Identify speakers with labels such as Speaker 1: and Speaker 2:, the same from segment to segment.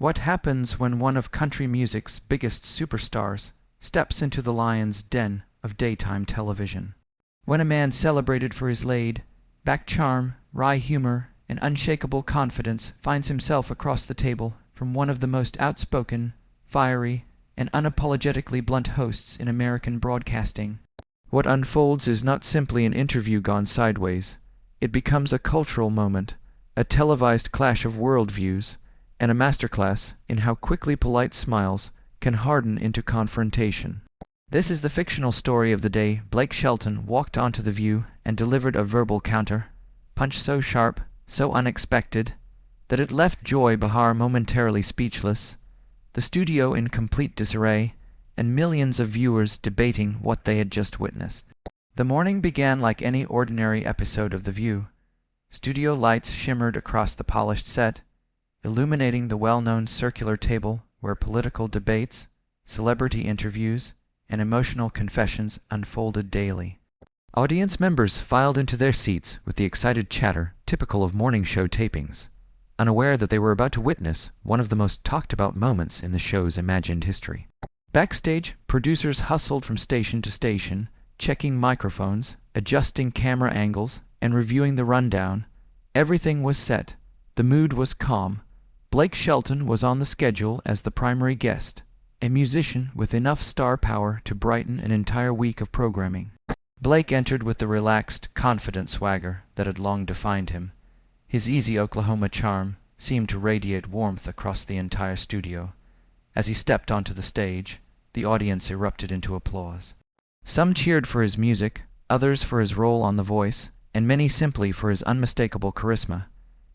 Speaker 1: What happens when one of country music's biggest superstars steps into the lion's den of daytime television? When a man celebrated for his laid-back charm, wry humor, and unshakable confidence finds himself across the table from one of the most outspoken, fiery, and unapologetically blunt hosts in American broadcasting. What unfolds is not simply an interview gone sideways. It becomes a cultural moment, a televised clash of worldviews, and a masterclass in how quickly polite smiles can harden into confrontation. This is the fictional story of the day Blake Shelton walked onto The View and delivered a verbal counter, punch so sharp, so unexpected, that it left Joy Behar momentarily speechless, the studio in complete disarray, and millions of viewers debating what they had just witnessed. The morning began like any ordinary episode of The View. Studio lights shimmered across the polished set, illuminating the well-known circular table where political debates, celebrity interviews, and emotional confessions unfolded daily. Audience members filed into their seats with the excited chatter typical of morning show tapings, unaware that they were about to witness one of the most talked-about moments in the show's imagined history. Backstage, producers hustled from station to station, checking microphones, adjusting camera angles, and reviewing the rundown. Everything was set. The mood was calm. Blake Shelton was on the schedule as the primary guest, a musician with enough star power to brighten an entire week of programming. Blake entered with the relaxed, confident swagger that had long defined him. His easy Oklahoma charm seemed to radiate warmth across the entire studio. As he stepped onto the stage, the audience erupted into applause. Some cheered for his music, others for his role on The Voice, and many simply for his unmistakable charisma.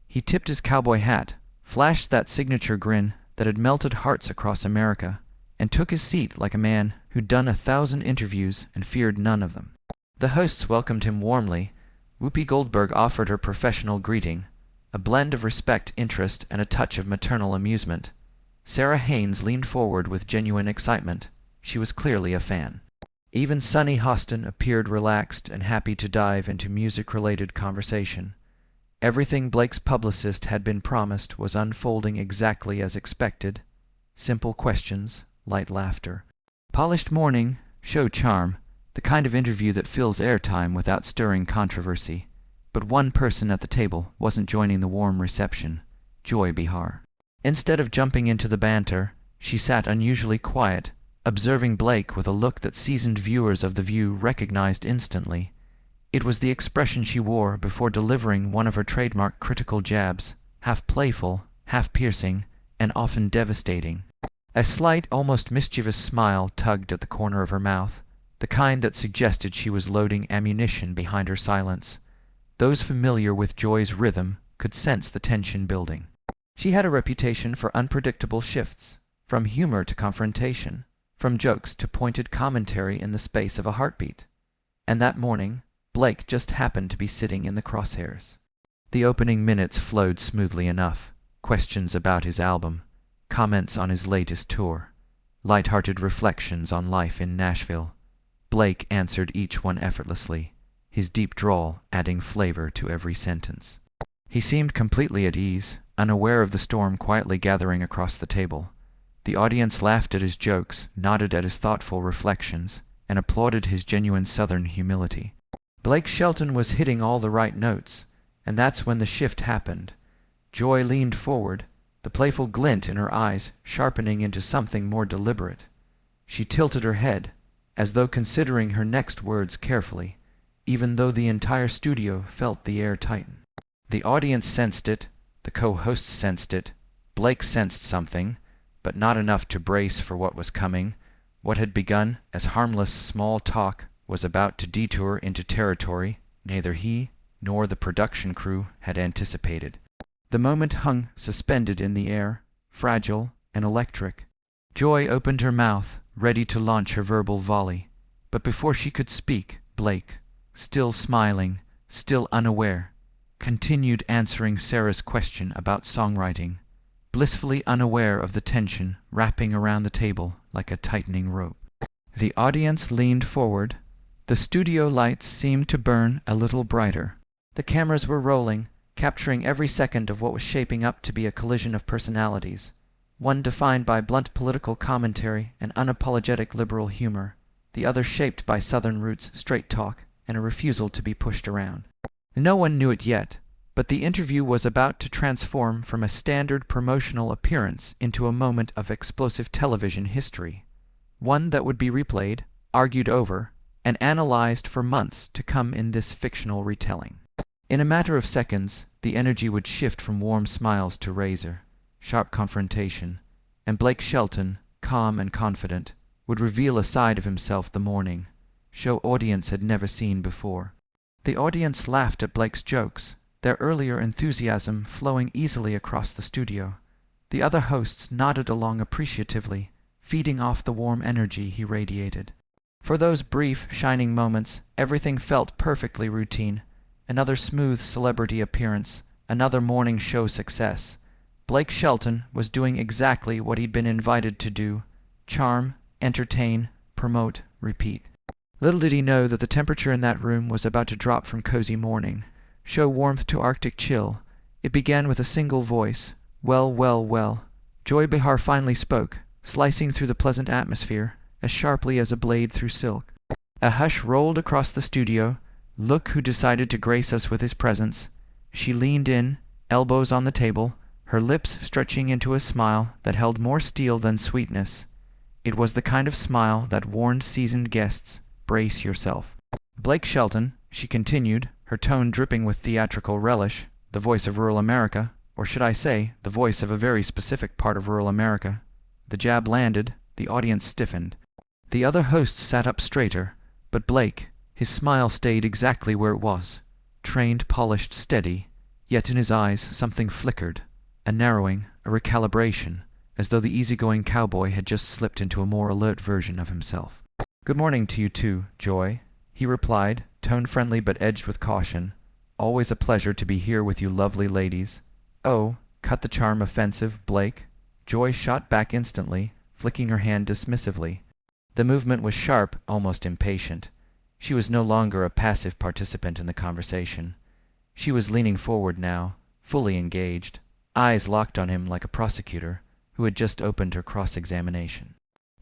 Speaker 1: He tipped his cowboy hat, flashed that signature grin that had melted hearts across America, and took his seat like a man who'd done 1,000 interviews and feared none of them. The hosts welcomed him warmly. Whoopi Goldberg offered her professional greeting, a blend of respect, interest, and a touch of maternal amusement. Sarah Haynes leaned forward with genuine excitement. She was clearly a fan. Even Sunny Hostin appeared relaxed and happy to dive into music-related conversation. Everything Blake's publicist had been promised was unfolding exactly as expected. Simple questions, light laughter. Polished morning, show charm, the kind of interview that fills airtime without stirring controversy. But one person at the table wasn't joining the warm reception, Joy Behar. Instead of jumping into the banter, she sat unusually quiet, observing Blake with a look that seasoned viewers of The View recognized instantly. It was the expression she wore before delivering one of her trademark critical jabs, half playful, half piercing, and often devastating. A slight, almost mischievous smile tugged at the corner of her mouth, the kind that suggested she was loading ammunition behind her silence. Those familiar with Joy's rhythm could sense the tension building. She had a reputation for unpredictable shifts, from humor to confrontation, from jokes to pointed commentary in the space of a heartbeat. And that morning, Blake just happened to be sitting in the crosshairs. The opening minutes flowed smoothly enough. Questions about his album, comments on his latest tour, light-hearted reflections on life in Nashville. Blake answered each one effortlessly, his deep drawl adding flavor to every sentence. He seemed completely at ease, unaware of the storm quietly gathering across the table. The audience laughed at his jokes, nodded at his thoughtful reflections, and applauded his genuine Southern humility. Blake Shelton was hitting all the right notes, and that's when the shift happened. Joy leaned forward, the playful glint in her eyes sharpening into something more deliberate. She tilted her head, as though considering her next words carefully, even though the entire studio felt the air tighten. The audience sensed it, the co-hosts sensed it, Blake sensed something, but not enough to brace for what was coming. What had begun as harmless small talk was about to detour into territory neither he nor the production crew had anticipated. The moment hung suspended in the air, fragile and electric. Joy opened her mouth, ready to launch her verbal volley, but before she could speak, Blake, still smiling, still unaware, continued answering Sarah's question about songwriting, blissfully unaware of the tension wrapping around the table like a tightening rope. The audience leaned forward. The studio lights seemed to burn a little brighter. The cameras were rolling, capturing every second of what was shaping up to be a collision of personalities. one defined by blunt political commentary and unapologetic liberal humor, the other shaped by Southern roots, straight talk, and a refusal to be pushed around. No one knew it yet, but the interview was about to transform from a standard promotional appearance into a moment of explosive television history, one that would be replayed, argued over, and analyzed for months to come in this fictional retelling. In a matter of seconds, the energy would shift from warm smiles to razor, sharp confrontation, and Blake Shelton, calm and confident, would reveal a side of himself the morning show audience had never seen before. The audience laughed at Blake's jokes, their earlier enthusiasm flowing easily across the studio. The other hosts nodded along appreciatively, feeding off the warm energy he radiated. For those brief, shining moments, everything felt perfectly routine. Another smooth celebrity appearance, another morning show success. Blake Shelton was doing exactly what he'd been invited to do: charm, entertain, promote, repeat. Little did he know that the temperature in that room was about to drop from cozy morning, show warmth to Arctic chill. It began with a single voice. Well, well, well. Joy Behar finally spoke, slicing through the pleasant atmosphere, as sharply as a blade through silk. A hush rolled across the studio. Look who decided to grace us with his presence. She leaned in, elbows on the table, her lips stretching into a smile that held more steel than sweetness. It was the kind of smile that warned seasoned guests, brace yourself. Blake Shelton, she continued, her tone dripping with theatrical relish, the voice of rural America, or should I say, the voice of a very specific part of rural America. The jab landed, the audience stiffened. The other hosts sat up straighter, but Blake, his smile stayed exactly where it was, trained, polished, steady, yet in his eyes something flickered, a narrowing, a recalibration, as though the easygoing cowboy had just slipped into a more alert version of himself. "Good morning to you too, Joy," he replied, tone friendly but edged with caution. "Always a pleasure to be here with you lovely ladies." "Oh," cut the charm offensive Blake. Joy shot back instantly, flicking her hand dismissively. The movement was sharp, almost impatient. She was no longer a passive participant in the conversation. She was leaning forward now, fully engaged, eyes locked on him like a prosecutor who had just opened her cross-examination.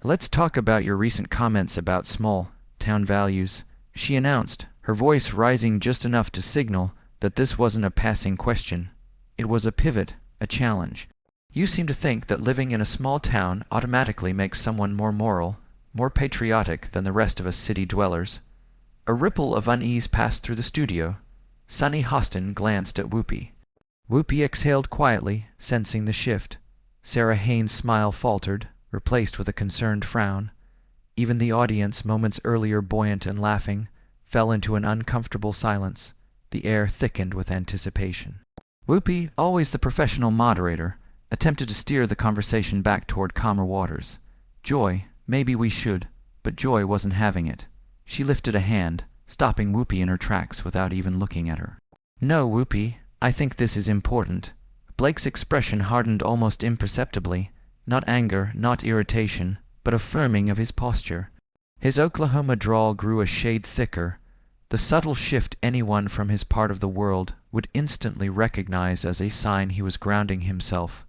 Speaker 1: "Let's talk about your recent comments about small-town values," she announced, her voice rising just enough to signal that this wasn't a passing question. It was a pivot, a challenge. "You seem to think that living in a small town automatically makes someone more moral, more patriotic than the rest of us city dwellers." A ripple of unease passed through the studio. Sonny Hostin glanced at Whoopi. Whoopi exhaled quietly, sensing the shift. Sarah Haynes' smile faltered, replaced with a concerned frown. Even the audience, moments earlier buoyant and laughing, fell into an uncomfortable silence. The air thickened with anticipation. Whoopi, always the professional moderator, attempted to steer the conversation back toward calmer waters. "Joy, maybe we should," but Joy wasn't having it. She lifted a hand, stopping Whoopi in her tracks without even looking at her. "No, Whoopi, I think this is important." Blake's expression hardened almost imperceptibly, not anger, not irritation, but a firming of his posture. His Oklahoma drawl grew a shade thicker, the subtle shift anyone from his part of the world would instantly recognize as a sign he was grounding himself.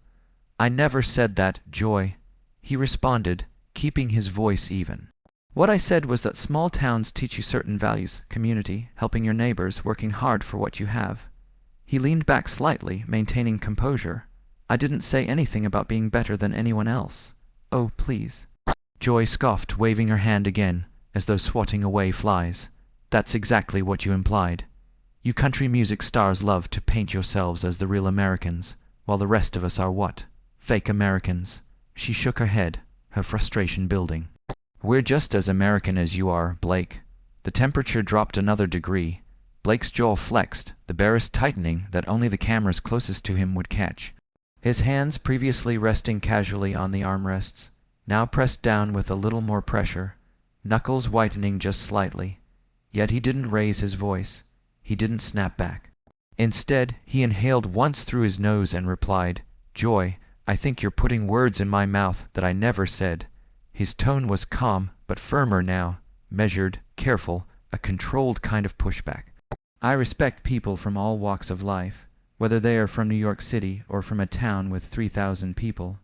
Speaker 1: "I never said that, Joy," he responded, keeping his voice even. "What I said was that small towns teach you certain values: community, helping your neighbors, working hard for what you have." He leaned back slightly, maintaining composure. "I didn't say anything about being better than anyone else." "Oh, please." Joy scoffed, waving her hand again, as though swatting away flies. "That's exactly what you implied. You country music stars love to paint yourselves as the real Americans, while the rest of us are what? Fake Americans." She shook her head, her frustration building. "We're just as American as you are, Blake." The temperature dropped another degree. Blake's jaw flexed, the barest tightening that only the cameras closest to him would catch. His hands, previously resting casually on the armrests, now pressed down with a little more pressure, knuckles whitening just slightly. Yet he didn't raise his voice. He didn't snap back. Instead, he inhaled once through his nose and replied, "Joy, I think you're putting words in my mouth that I never said." His tone was calm, but firmer now, measured, careful, a controlled kind of pushback. "I respect people from all walks of life, whether they are from New York City or from a town with 3,000 people.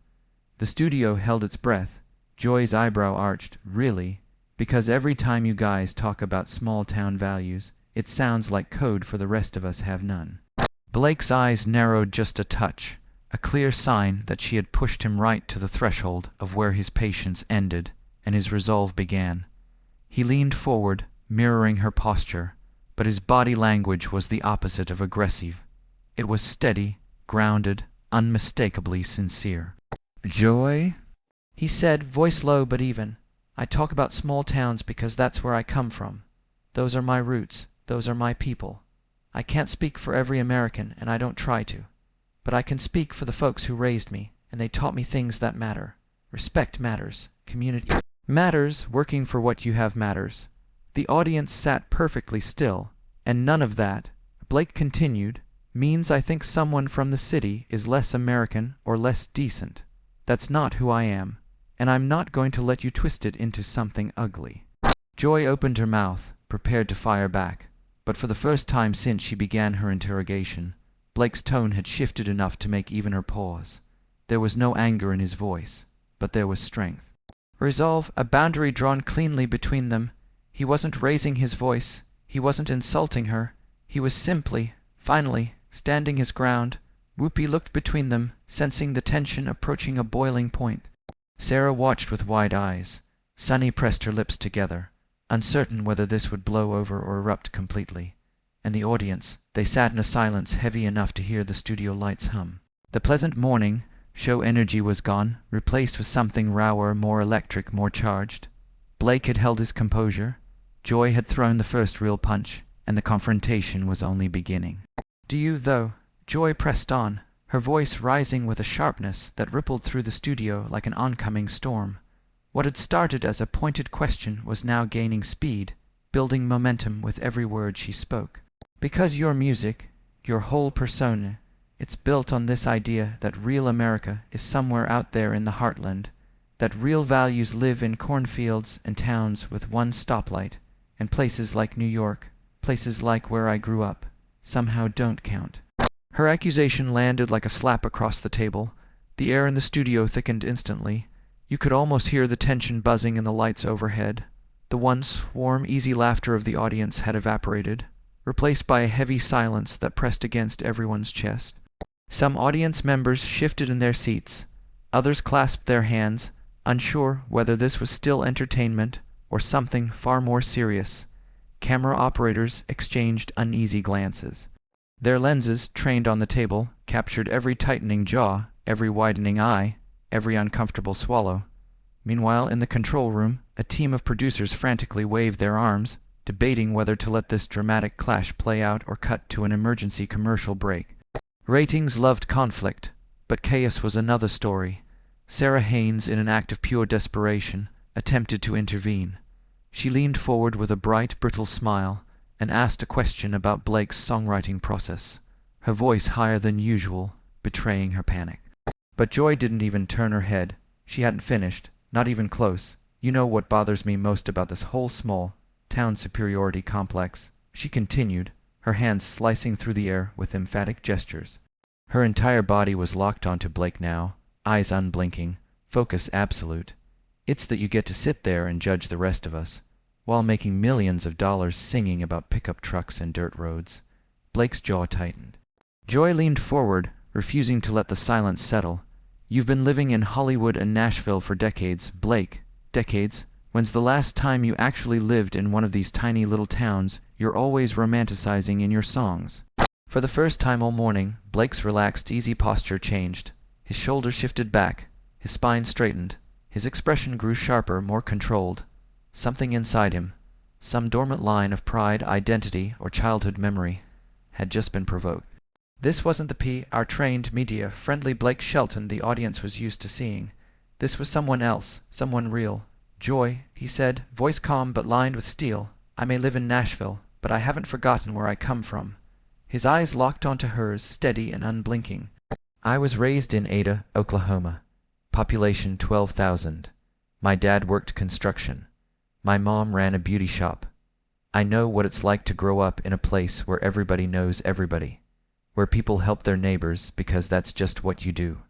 Speaker 1: The studio held its breath. Joy's eyebrow arched. Really? Because every time you guys talk about small-town values, it sounds like code for the rest of us have none. Blake's eyes narrowed just a touch, a clear sign that she had pushed him right to the threshold of where his patience ended and his resolve began. He leaned forward, mirroring her posture, but his body language was the opposite of aggressive. It was steady, grounded, unmistakably sincere. "Joy?" he said, voice low but even. "I talk about small towns because that's where I come from. Those are my roots. Those are my people. I can't speak for every American, and I don't try to. But I can speak for the folks who raised me, and they taught me things that matter. Respect matters. Community matters. Working for what you have matters." The audience sat perfectly still, and none of that, Blake continued, means I think someone from the city is less American or less decent. That's not who I am, and I'm not going to let you twist it into something ugly. Joy opened her mouth, prepared to fire back, but for the first time since she began her interrogation, Blake's tone had shifted enough to make even her pause. There was no anger in his voice, but there was strength. Resolve, a boundary drawn cleanly between them. He wasn't raising his voice. He wasn't insulting her. He was simply, finally, standing his ground. Whoopi looked between them, sensing the tension approaching a boiling point. Sarah watched with wide eyes. Sunny pressed her lips together, uncertain whether this would blow over or erupt completely. And the audience, they sat in a silence heavy enough to hear the studio lights hum. The pleasant morning show energy was gone, replaced with something rower, more electric, more charged. Blake had held his composure. Joy had thrown the first real punch, and the confrontation was only beginning. "Do you, though?" Joy pressed on, her voice rising with a sharpness that rippled through the studio like an oncoming storm. What had started as a pointed question was now gaining speed, building momentum with every word she spoke. "Because your music, your whole persona, it's built on this idea that real America is somewhere out there in the heartland, that real values live in cornfields and towns with one stoplight, and places like New York, places like where I grew up, somehow don't count." Her accusation landed like a slap across the table. The air in the studio thickened instantly. You could almost hear the tension buzzing in the lights overhead. The once warm, easy laughter of the audience had evaporated, replaced by a heavy silence that pressed against everyone's chest. Some audience members shifted in their seats. Others clasped their hands, unsure whether this was still entertainment or something far more serious. Camera operators exchanged uneasy glances. Their lenses, trained on the table, captured every tightening jaw, every widening eye, every uncomfortable swallow. Meanwhile, in the control room, a team of producers frantically waved their arms, debating whether to let this dramatic clash play out or cut to an emergency commercial break. Ratings loved conflict, but chaos was another story. Sarah Haynes, in an act of pure desperation, attempted to intervene. She leaned forward with a bright, brittle smile and asked a question about Blake's songwriting process, her voice higher than usual, betraying her panic. But Joy didn't even turn her head. She hadn't finished, not even close. "You know what bothers me most about this whole small town superiority complex?" she continued, her hands slicing through the air with emphatic gestures. Her entire body was locked onto Blake now, eyes unblinking, focus absolute. "It's that you get to sit there and judge the rest of us, while making millions of dollars singing about pickup trucks and dirt roads." Blake's jaw tightened. Joy leaned forward, refusing to let the silence settle. "You've been living in Hollywood and Nashville for decades, Blake. Decades. When's the last time you actually lived in one of these tiny little towns you're always romanticizing in your songs?" For the first time all morning, Blake's relaxed, easy posture changed. His shoulders shifted back, his spine straightened, his expression grew sharper, more controlled. Something inside him, some dormant line of pride, identity, or childhood memory, had just been provoked. This wasn't the PR trained, media-friendly Blake Shelton the audience was used to seeing. This was someone else, someone real. "Joy," he said, voice calm but lined with steel, "I may live in Nashville, but I haven't forgotten where I come from." His eyes locked onto hers, steady and unblinking. "I was raised in Ada, Oklahoma. Population 12,000. My dad worked construction. My mom ran a beauty shop. I know what it's like to grow up in a place where everybody knows everybody, where people help their neighbors because that's just what you do."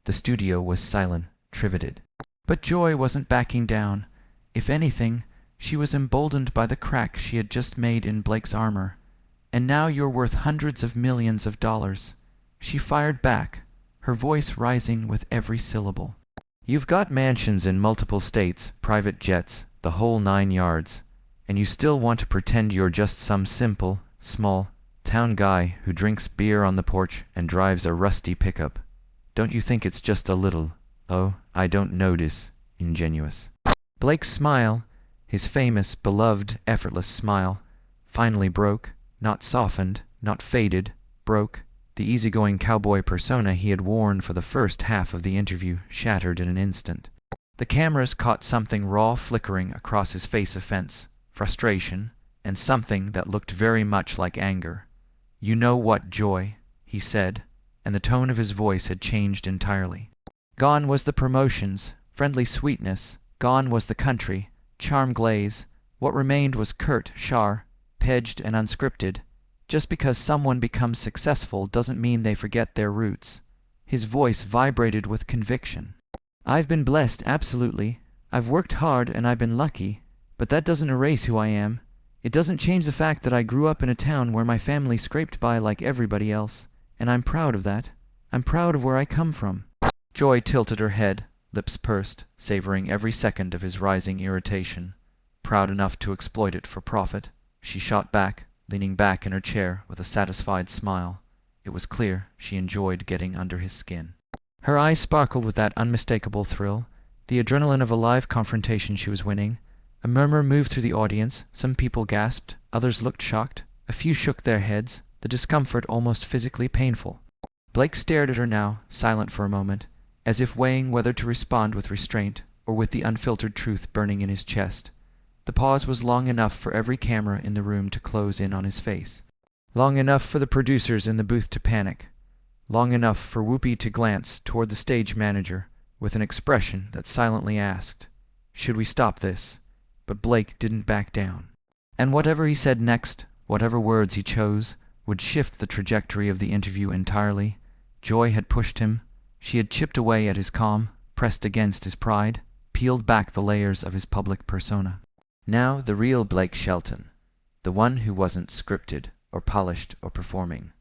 Speaker 1: The studio was silent, triveted. But Joy wasn't backing down. If anything, she was emboldened by the crack she had just made in Blake's armor. And now you're worth hundreds of millions of dollars. She fired back, her voice rising with every syllable. You've got mansions in multiple states, private jets, the whole 9 yards, and you still want to pretend you're just some simple, small, town guy who drinks beer on the porch and drives a rusty pickup. Don't you think it's just a little, oh, I don't notice, ingenuous? Blake's smile, his famous, beloved, effortless smile, finally broke, not softened, not faded, broke. The easygoing cowboy persona he had worn for the first half of the interview shattered in an instant. The cameras caught something raw flickering across his face: offense, frustration, and something that looked very much like anger. "You know what, Joy," he said, and the tone of his voice had changed entirely. Gone was the promotions, friendly sweetness, gone was the country, charm glaze. What remained was curt, sharp, edged, and unscripted. Just because someone becomes successful doesn't mean they forget their roots. His voice vibrated with conviction. "I've been blessed, absolutely. I've worked hard and I've been lucky, but that doesn't erase who I am. It doesn't change the fact that I grew up in a town where my family scraped by like everybody else, and I'm proud of that. I'm proud of where I come from." Joy tilted her head, lips pursed, savoring every second of his rising irritation. Proud enough to exploit it for profit, she shot back, leaning back in her chair with a satisfied smile. It was clear she enjoyed getting under his skin. Her eyes sparkled with that unmistakable thrill, the adrenaline of a live confrontation she was winning. A murmur moved through the audience. Some people gasped, others looked shocked, a few shook their heads, the discomfort almost physically painful. Blake stared at her now, silent for a moment, as if weighing whether to respond with restraint or with the unfiltered truth burning in his chest. The pause was long enough for every camera in the room to close in on his face. Long enough for the producers in the booth to panic. Long enough for Whoopi to glance toward the stage manager with an expression that silently asked, "Should we stop this?" But Blake didn't back down. And whatever he said next, whatever words he chose, would shift the trajectory of the interview entirely. Joy had pushed him. She had chipped away at his calm, pressed against his pride, peeled back the layers of his public persona. Now the real Blake Shelton, the one who wasn't scripted or polished or performing,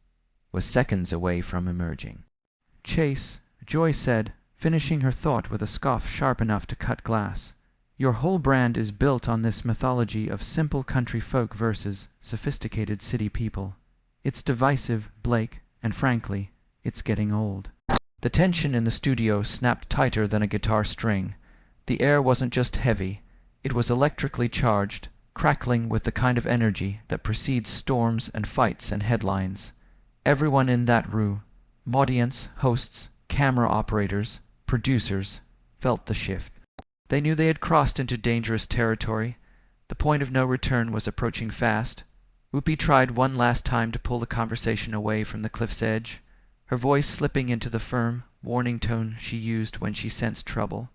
Speaker 1: was seconds away from emerging. "Chase," Joy said, finishing her thought with a scoff sharp enough to cut glass, "your whole brand is built on this mythology of simple country folk versus sophisticated city people. It's divisive, Blake, and frankly, it's getting old." The tension in the studio snapped tighter than a guitar string. The air wasn't just heavy, it was electrically charged, crackling with the kind of energy that precedes storms and fights and headlines. Everyone in that room, audience, hosts, camera operators, producers, felt the shift. They knew they had crossed into dangerous territory. The point of no return was approaching fast. Whoopi tried one last time to pull the conversation away from the cliff's edge, her voice slipping into the firm, warning tone she used when she sensed trouble.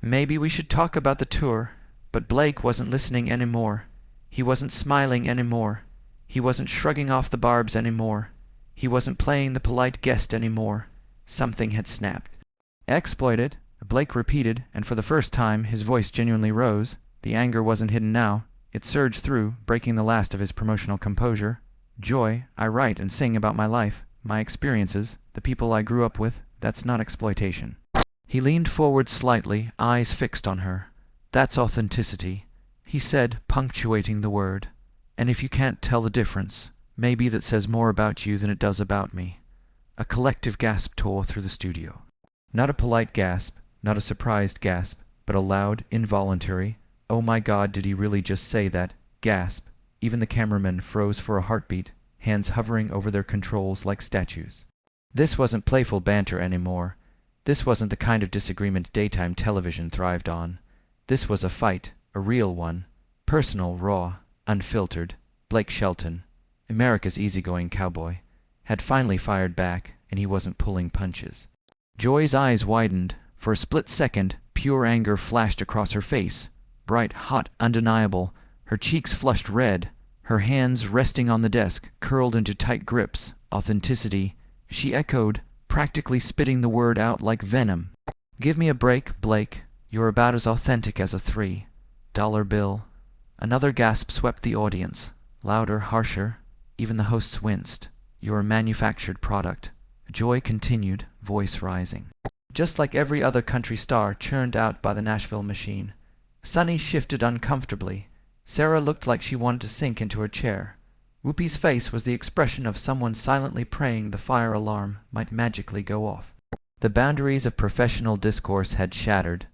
Speaker 1: "Maybe we should talk about the tour." But Blake wasn't listening anymore. He wasn't smiling anymore. He wasn't shrugging off the barbs anymore. He wasn't playing the polite guest anymore. Something had snapped. "Exploited," Blake repeated, and for the first time his voice genuinely rose. The anger wasn't hidden now. It surged through, breaking the last of his promotional composure. "Joy, I write and sing about my life, my experiences, the people I grew up with. That's not exploitation." He leaned forward slightly, eyes fixed on her. "That's authenticity," he said, punctuating the word. "And if you can't tell the difference, maybe that says more about you than it does about me." A collective gasp tore through the studio. Not a polite gasp, not a surprised gasp, but a loud, involuntary, "Oh my God, did he really just say that?" gasp. Even the cameramen froze for a heartbeat, hands hovering over their controls like statues. This wasn't playful banter anymore. This wasn't the kind of disagreement daytime television thrived on. This was a fight, a real one, personal, raw, unfiltered. Blake Shelton, America's easygoing cowboy, had finally fired back, and he wasn't pulling punches. Joy's eyes widened. For a split second, pure anger flashed across her face, bright, hot, undeniable, her cheeks flushed red, her hands resting on the desk, curled into tight grips. Authenticity, she echoed, practically spitting the word out like venom. Give me a break, Blake. You're about as authentic as a $3 bill. Another gasp swept the audience. Louder, harsher. Even the hosts winced. You're a manufactured product. Joy continued, voice rising. Just like every other country star churned out by the Nashville machine. Sunny shifted uncomfortably. Sarah looked like she wanted to sink into her chair. Whoopi's face was the expression of someone silently praying the fire alarm might magically go off. The boundaries of professional discourse had shattered.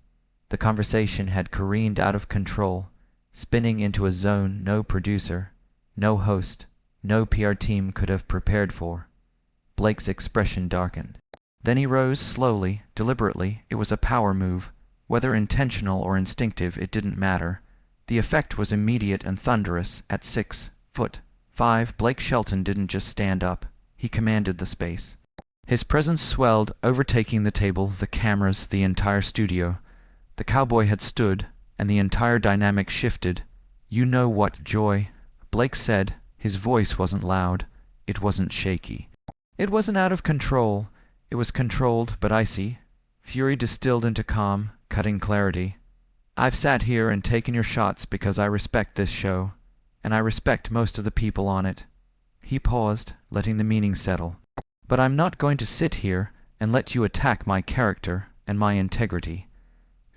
Speaker 1: The conversation had careened out of control, spinning into a zone no producer, no host, no PR team could have prepared for. Blake's expression darkened. Then he rose slowly, deliberately. It was a power move. Whether intentional or instinctive, it didn't matter. The effect was immediate and thunderous. At 6'5", Blake Shelton didn't just stand up. He commanded the space. His presence swelled, overtaking the table, the cameras, the entire studio. The cowboy had stood, and the entire dynamic shifted. "You know what, Joy?" Blake said. His voice wasn't loud. It wasn't shaky. It wasn't out of control. It was controlled but icy. Fury distilled into calm, cutting clarity. "I've sat here and taken your shots because I respect this show, and I respect most of the people on it." He paused, letting the meaning settle. "But I'm not going to sit here and let you attack my character and my integrity."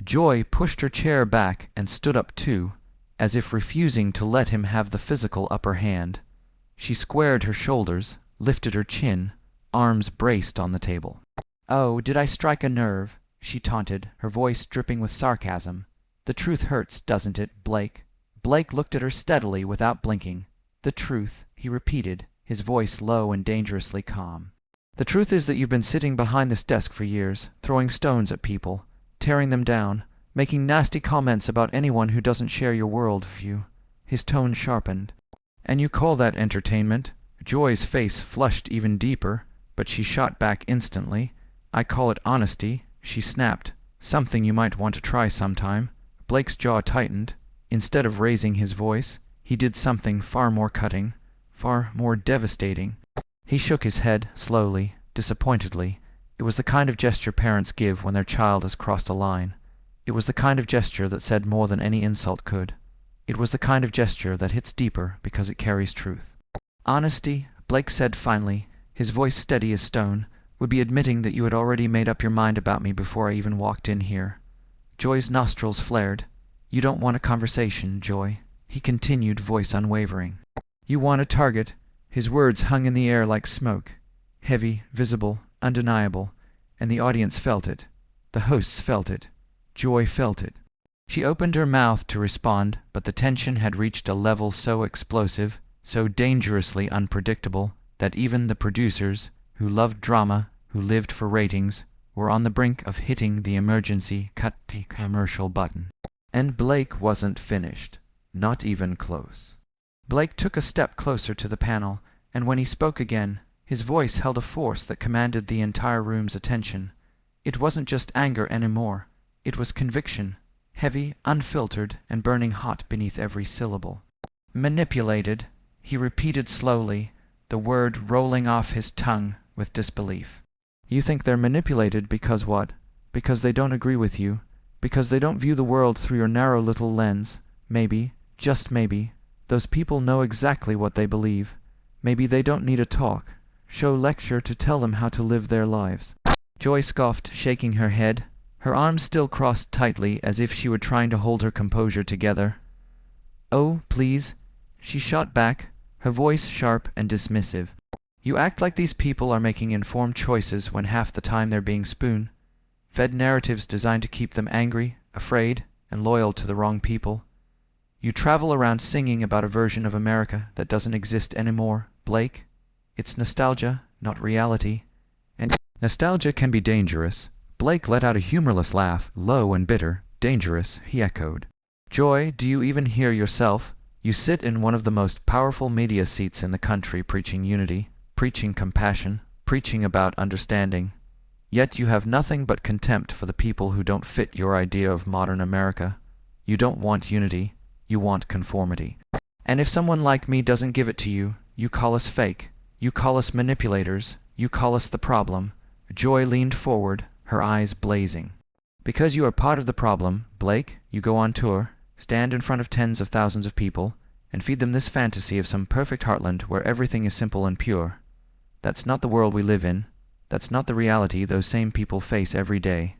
Speaker 1: Joy pushed her chair back and stood up too, as if refusing to let him have the physical upper hand. She squared her shoulders, lifted her chin, arms braced on the table. "Oh, did I strike a nerve?" she taunted, her voice dripping with sarcasm. "The truth hurts, doesn't it, Blake?" Blake looked at her steadily without blinking. "The truth," he repeated, his voice low and dangerously calm. "The truth is that you've been sitting behind this desk for years, throwing stones at people, tearing them down, making nasty comments about anyone who doesn't share your world view." His tone sharpened. "And you call that entertainment?" Joy's face flushed even deeper, but she shot back instantly. "I call it honesty," she snapped. "Something you might want to try sometime." Blake's jaw tightened. Instead of raising his voice, he did something far more cutting, far more devastating. He shook his head, slowly, disappointedly. It was the kind of gesture parents give when their child has crossed a line. It was the kind of gesture that said more than any insult could. It was the kind of gesture that hits deeper because it carries truth. "Honesty," Blake said finally, his voice steady as stone, "would be admitting that you had already made up your mind about me before I even walked in here." Joy's nostrils flared. "You don't want a conversation, Joy," he continued, voice unwavering. "You want a target." His words hung in the air like smoke, heavy, visible, undeniable, and the audience felt it. The hosts felt it. Joy felt it. She opened her mouth to respond, but the tension had reached a level so explosive, so dangerously unpredictable, that even the producers, who loved drama, who lived for ratings, were on the brink of hitting the emergency cut commercial button. And Blake wasn't finished. Not even close. Blake took a step closer to the panel, and when he spoke again, his voice held a force that commanded the entire room's attention. It wasn't just anger anymore. It was conviction, heavy, unfiltered, and burning hot beneath every syllable. "Manipulated," he repeated slowly, the word rolling off his tongue with disbelief. "You think they're manipulated because what? Because they don't agree with you? Because they don't view the world through your narrow little lens? Maybe, just maybe, those people know exactly what they believe. Maybe they don't need a talk, show lecture to tell them how to live their lives." Joy scoffed, shaking her head, her arms still crossed tightly as if she were trying to hold her composure together. "Oh, please," she shot back, her voice sharp and dismissive. "You act like these people are making informed choices when half the time they're being spoon-fed narratives designed to keep them angry, afraid, and loyal to the wrong people. You travel around singing about a version of America that doesn't exist anymore, Blake. It's nostalgia, not reality. And nostalgia can be dangerous." Blake let out a humorless laugh, low and bitter. "Dangerous," he echoed. "Joy, do you even hear yourself? You sit in one of the most powerful media seats in the country preaching unity, preaching compassion, preaching about understanding. Yet you have nothing but contempt for the people who don't fit your idea of modern America. You don't want unity. You want conformity. And if someone like me doesn't give it to you, you call us fake. You call us manipulators. You call us the problem." Joy leaned forward, her eyes blazing. Because you are part of the problem, Blake, you go on tour, stand in front of tens of thousands of people, and feed them this fantasy of some perfect heartland where everything is simple and pure. That's not the world we live in. That's not the reality those same people face every day.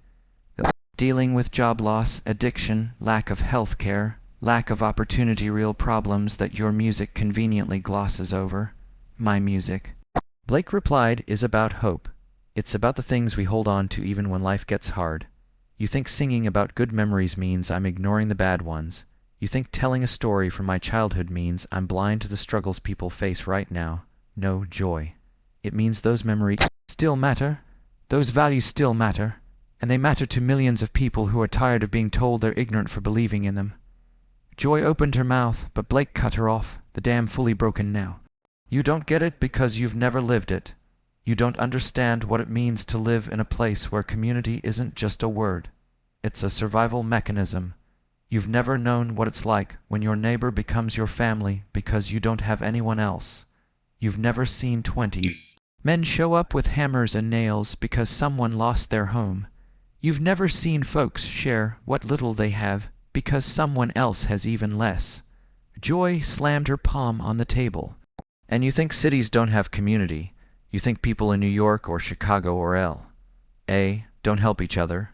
Speaker 1: Dealing with job loss, addiction, lack of health care, lack of opportunity, real problems that your music conveniently glosses over. My music, Blake replied, is about hope. It's about the things we hold on to even when life gets hard. You think singing about good memories means I'm ignoring the bad ones. You think telling a story from my childhood means I'm blind to the struggles people face right now. No, Joy. It means those memories still matter. Those values still matter. And they matter to millions of people who are tired of being told they're ignorant for believing in them. Joy opened her mouth, but Blake cut her off, the dam fully broken now. You don't get it because you've never lived it. You don't understand what it means to live in a place where community isn't just a word. It's a survival mechanism. You've never known what it's like when your neighbor becomes your family because you don't have anyone else. You've never seen 20 men show up with hammers and nails because someone lost their home. You've never seen folks share what little they have because someone else has even less. Joy slammed her palm on the table. And you think cities don't have community. You think people in New York or Chicago or L.A. don't help each other.